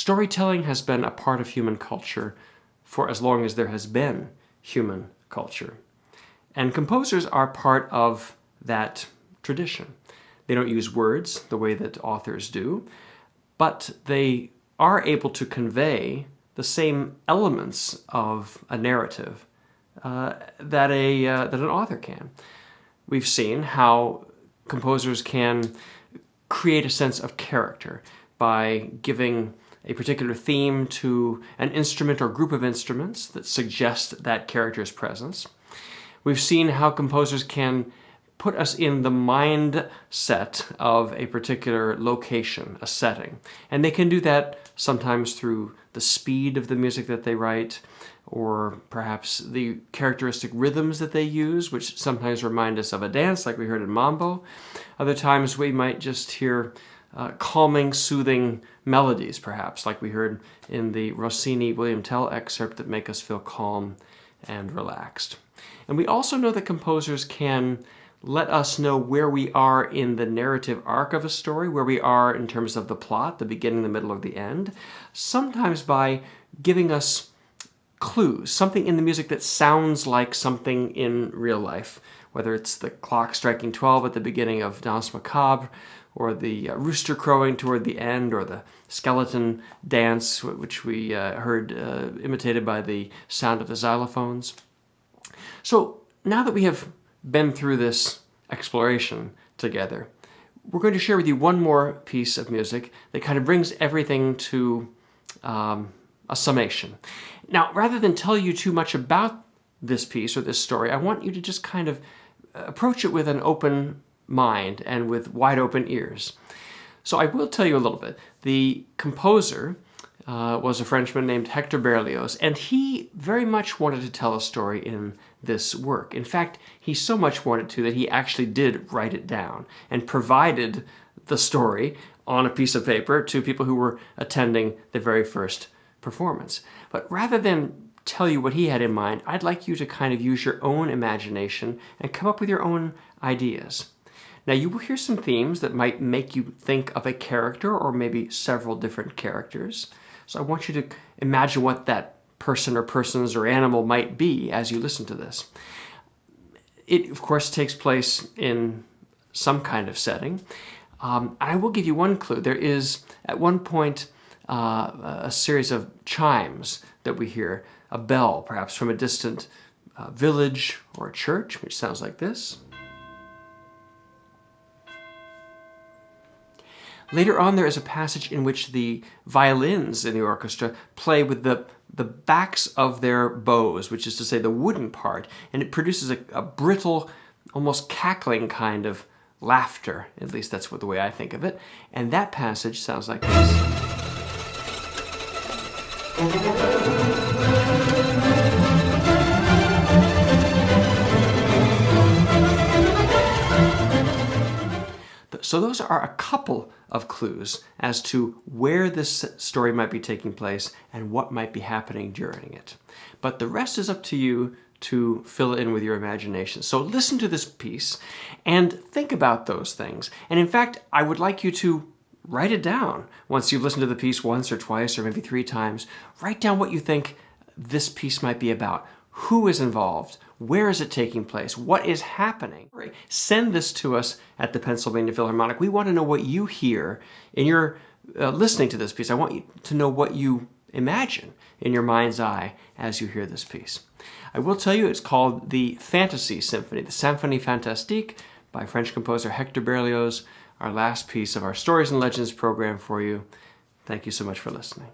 Storytelling has been a part of human culture for as long as there has been human culture. And composers are part of that tradition. They don't use words the way that authors do, but they are able to convey the same elements of a narrative that an author can. We've seen how composers can create a sense of character by giving a particular theme to an instrument or group of instruments that suggest that character's presence. We've seen how composers can put us in the mindset of a particular location, a setting. And they can do that sometimes through the speed of the music that they write, or perhaps the characteristic rhythms that they use, which sometimes remind us of a dance like we heard in Mambo. Other times we might just hear calming, soothing melodies, perhaps, like we heard in the Rossini William Tell excerpt, that make us feel calm and relaxed. And we also know that composers can let us know where we are in the narrative arc of a story, where we are in terms of the plot, the beginning, the middle, or the end, sometimes by giving us clues, something in the music that sounds like something in real life, whether it's the clock striking 12 at the beginning of Danse Macabre, or the rooster crowing toward the end, or the skeleton dance, which we heard imitated by the sound of the xylophones. So now that we have been through this exploration together, we're going to share with you one more piece of music that kind of brings everything to a summation. Now, rather than tell you too much about this piece or this story, I want you to just kind of approach it with an open mind and with wide open ears. So I will tell you a little bit. The composer was a Frenchman named Hector Berlioz, and he very much wanted to tell a story in this work. In fact, he so much wanted to that he actually did write it down and provided the story on a piece of paper to people who were attending the very first performance. But rather than tell you what he had in mind, I'd like you to kind of use your own imagination and come up with your own ideas. Now, you will hear some themes that might make you think of a character or maybe several different characters. So I want you to imagine what that person or persons or animal might be as you listen to this. It, of course, takes place in some kind of setting. I will give you one clue. There is, at one point, a series of chimes that we hear, a bell, perhaps from a distant village or a church, which sounds like this. Later on, there is a passage in which the violins in the orchestra play with the backs of their bows, which is to say the wooden part, and it produces a brittle, almost cackling kind of laughter. At least that's the way I think of it. And that passage sounds like this. So those are a couple of clues as to where this story might be taking place and what might be happening during it. But the rest is up to you to fill in with your imagination. So listen to this piece and think about those things. And in fact, I would like you to write it down. Once you've listened to the piece once or twice or maybe 3 times, write down what you think this piece might be about. Who is involved? Where is it taking place? What is happening? Send this to us at the Pennsylvania Philharmonic. We want to know what you hear in your listening to this piece. I want you to know what you imagine in your mind's eye as you hear this piece. I will tell you it's called the Fantasy Symphony, the Symphonie Fantastique by French composer Hector Berlioz, our last piece of our Stories and Legends program for you. Thank you so much for listening.